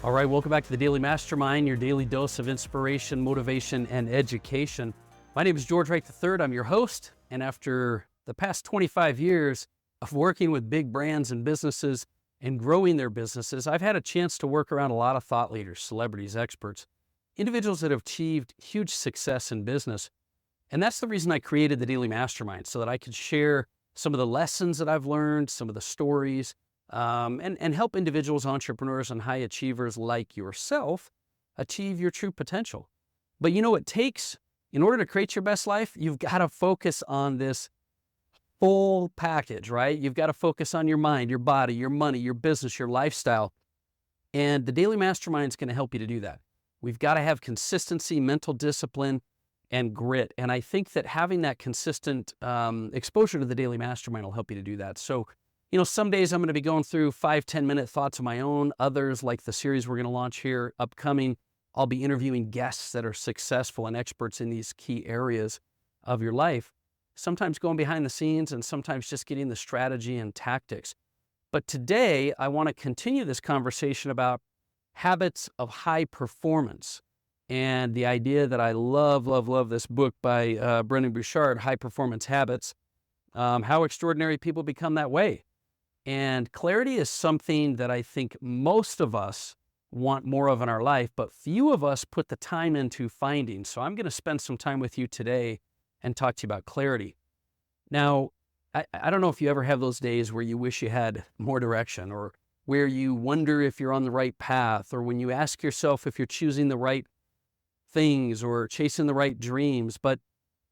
All right, welcome back to the Daily Mastermind, your daily dose of inspiration, motivation, and education. My name is George Wright III. I'm your host, and after the past 25 years of working with big brands and businesses and growing their businesses, I've had a chance to work around a lot of thought leaders, celebrities, experts, individuals that have achieved huge success in business. And that's the reason I created the Daily Mastermind, so that I could share some of the lessons that I've learned, some of the stories, and help individuals, entrepreneurs, and high achievers like yourself achieve your true potential. But you know, it takes, in order to create your best life, you've got to focus on this full package, right? You've got to focus on your mind, your body, your money, your business, your lifestyle. And the Daily Mastermind is going to help you to do that. We've got to have consistency, mental discipline, and grit. And I think that having that consistent exposure to the Daily Mastermind will help you to do that. So, you know, some days I'm going to be going through 5-10 minute thoughts of my own. Others, like the series we're going to launch here upcoming, I'll be interviewing guests that are successful and experts in these key areas of your life. Sometimes going behind the scenes and sometimes just getting the strategy and tactics. But today I want to continue this conversation about habits of high performance and the idea that I love this book by Brendon Burchard, High Performance Habits, How Extraordinary People Become That Way. And clarity is something that I think most of us want more of in our life, but few of us put the time into finding. So I'm going to spend some time with you today and talk to you about clarity. Now, I don't know if you ever have those days where you wish you had more direction, or where you wonder if you're on the right path, or when you ask yourself if you're choosing the right things or chasing the right dreams, but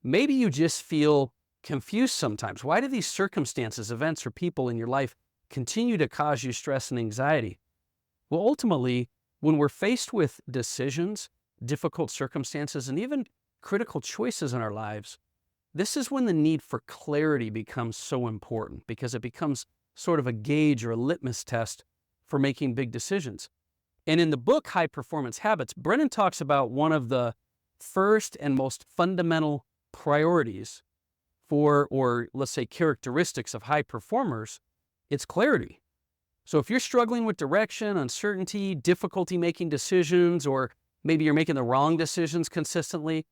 maybe you just feel confused sometimes. Why do these circumstances, events, or people in your life continue to cause you stress and anxiety? Well, ultimately, when we're faced with decisions, difficult circumstances, and even critical choices in our lives, this is when the need for clarity becomes so important, because it becomes sort of a gauge or a litmus test for making big decisions. And in the book, High Performance Habits, Brendon talks about one of the first and most fundamental priorities for, or let's say characteristics of high performers, it's clarity. So if you're struggling with direction, uncertainty, difficulty making decisions, or maybe you're making the wrong decisions consistently,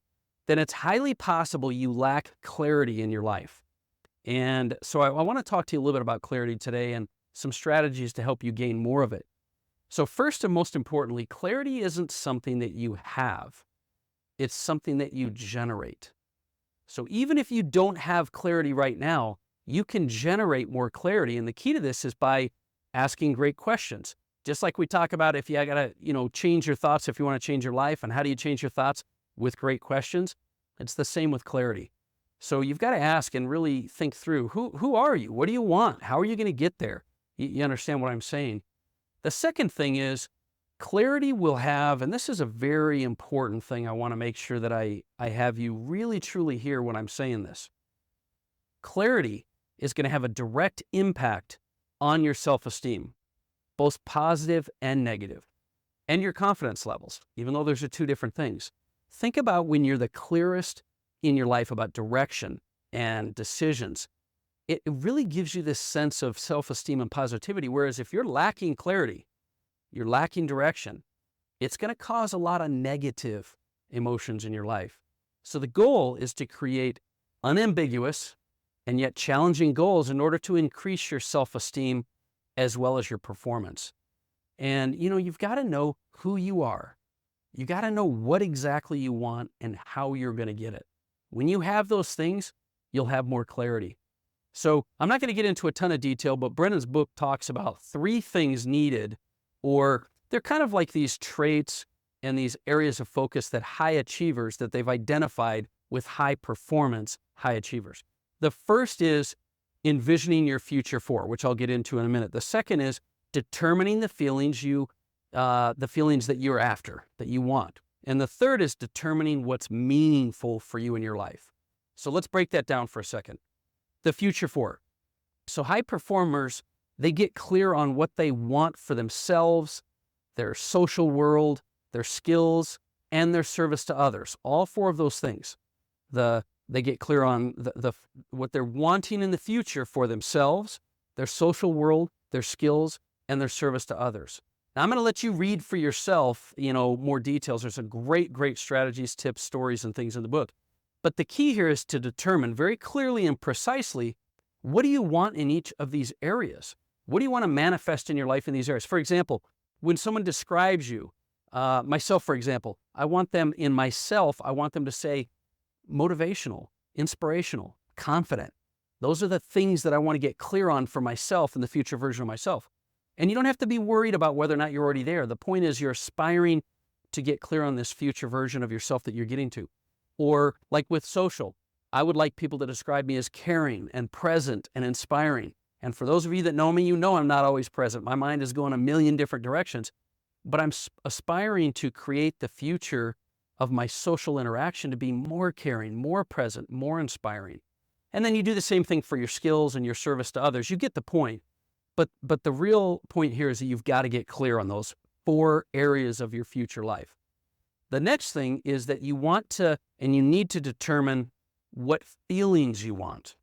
then it's highly possible you lack clarity in your life. And so I want to talk to you a little bit about clarity today and some strategies to help you gain more of it. So first and most importantly, clarity isn't something that you have. It's something that you generate. So even if you don't have clarity right now, you can generate more clarity. And the key to this is by asking great questions. Just like we talk about, if you got to, change your thoughts, if you want to change your life, and how do you change your thoughts? With great questions. It's the same with clarity. So you've got to ask and really think through, who are you? What do you want? How are you going to get there? You understand what I'm saying? The second thing is, clarity will have, and this is a very important thing I want to make sure that I have you really truly hear when I'm saying this. Clarity is going to have a direct impact on your self-esteem, both positive and negative, and your confidence levels, even though those are two different things. Think about when you're the clearest in your life about direction and decisions. It really gives you this sense of self-esteem and positivity, whereas if you're lacking clarity, you're lacking direction, it's going to cause a lot of negative emotions in your life. So the goal is to create unambiguous and yet challenging goals in order to increase your self-esteem as well as your performance. And, you've got to know who you are. You got to know what exactly you want and how you're going to get it. When you have those things, you'll have more clarity. So I'm not going to get into a ton of detail, but Brendon's book talks about 3 things needed, or they're kind of like these traits and these areas of focus that high achievers that they've identified with high performance high achievers. The first is envisioning your future for, which I'll get into in a minute. The second is determining the feelings that you're after, that you want. And the third is determining what's meaningful for you in your life. So let's break that down for a second. The future for. So high performers, they get clear on what they want for themselves, their social world, their skills, and their service to others. All 4 of those things. They get clear on what they're wanting in the future for themselves, their social world, their skills, and their service to others. Now, I'm going to let you read for yourself, more details. There's some great strategies, tips, stories, and things in the book. But the key here is to determine very clearly and precisely, what do you want in each of these areas? What do you want to manifest in your life in these areas? For example, when someone describes you, myself, for example, I want them to say motivational, inspirational, confident. Those are the things that I want to get clear on for myself and the future version of myself. And you don't have to be worried about whether or not you're already there. The point is you're aspiring to get clear on this future version of yourself that you're getting to. Or like with social, I would like people to describe me as caring and present and inspiring. And for those of you that know me, you know I'm not always present. My mind is going a million different directions. But I'm aspiring to create the future of my social interaction to be more caring, more present, more inspiring. And then you do the same thing for your skills and your service to others. You get the point. But the real point here is that you've got to get clear on those 4 areas of your future life. The next thing is that you need to determine what feelings you want.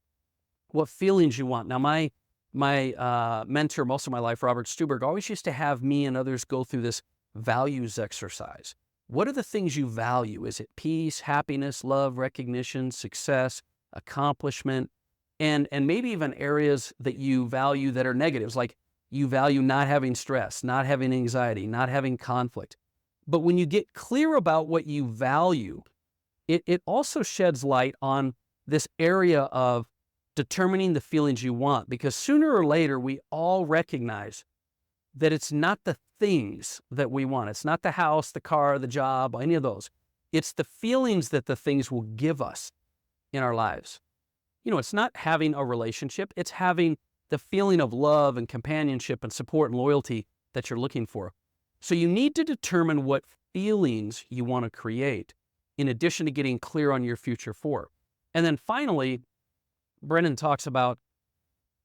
What feelings you want. Now, my mentor most of my life, Robert Stuberg, always used to have me and others go through this values exercise. What are the things you value? Is it peace, happiness, love, recognition, success, accomplishment, and maybe even areas that you value that are negatives, like you value not having stress, not having anxiety, not having conflict. But when you get clear about what you value, it also sheds light on this area of determining the feelings you want, because sooner or later we all recognize that it's not the things that we want. It's not the house, the car, the job, any of those. It's the feelings that the things will give us in our lives. It's not having a relationship. It's having the feeling of love and companionship and support and loyalty that you're looking for. So you need to determine what feelings you want to create in addition to getting clear on your future for. And then finally, Brennan talks about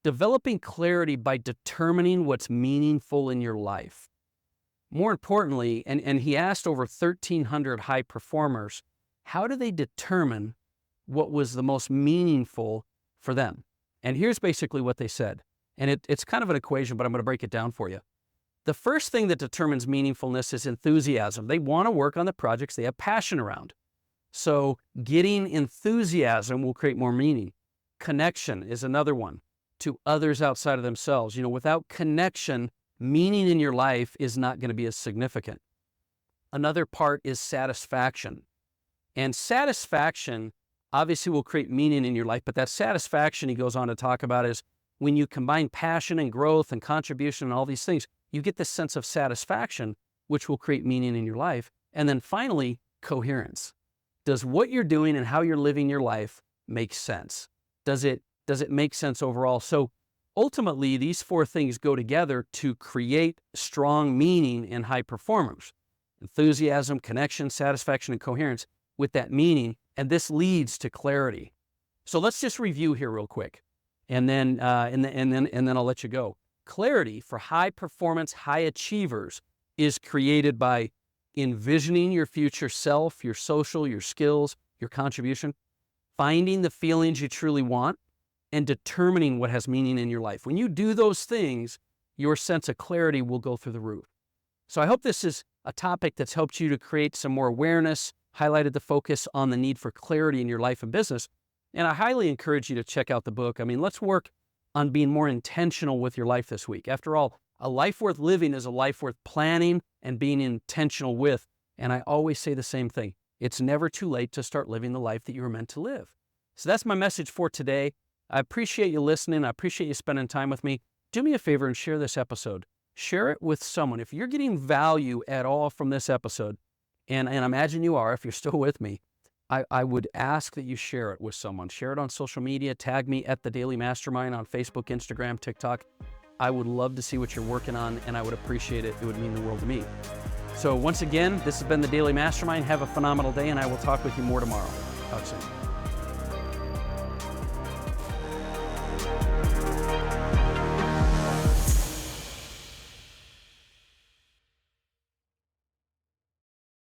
developing clarity by determining what's meaningful in your life. More importantly, and he asked over 1,300 high performers, how do they determine what was the most meaningful for them? And here's basically what they said. And it's kind of an equation, but I'm going to break it down for you. The first thing that determines meaningfulness is enthusiasm. They want to work on the projects they have passion around. So getting enthusiasm will create more meaning. Connection is another one, to others outside of themselves. Without connection, meaning in your life is not going to be as significant. Another part is satisfaction. And satisfaction obviously will create meaning in your life, but that satisfaction, he goes on to talk about, is when you combine passion and growth and contribution and all these things, you get this sense of satisfaction, which will create meaning in your life. And then finally, coherence. Does what you're doing and how you're living your life make sense? Does it make sense overall? So ultimately, these 4 things go together to create strong meaning in high performers. Enthusiasm, connection, satisfaction, and coherence with that meaning. And this leads to clarity. So let's just review here real quick, and then I'll let you go. Clarity for high performance, high achievers is created by envisioning your future self, your social, your skills, your contribution, finding the feelings you truly want, and determining what has meaning in your life. When you do those things, your sense of clarity will go through the roof. So I hope this is a topic that's helped you to create some more awareness, highlighted the focus on the need for clarity in your life and business. And I highly encourage you to check out the book. Let's work on being more intentional with your life this week. After all, a life worth living is a life worth planning and being intentional with. And I always say the same thing. It's never too late to start living the life that you were meant to live. So that's my message for today. I appreciate you listening. I appreciate you spending time with me. Do me a favor and share this episode. Share it with someone. If you're getting value at all from this episode, and I imagine you are if you're still with me, I would ask that you share it with someone. Share it on social media. Tag me at The Daily Mastermind on Facebook, Instagram, TikTok. I would love to see what you're working on, and I would appreciate it. It would mean the world to me. So once again, this has been The Daily Mastermind. Have a phenomenal day, and I will talk with you more tomorrow. Talk soon.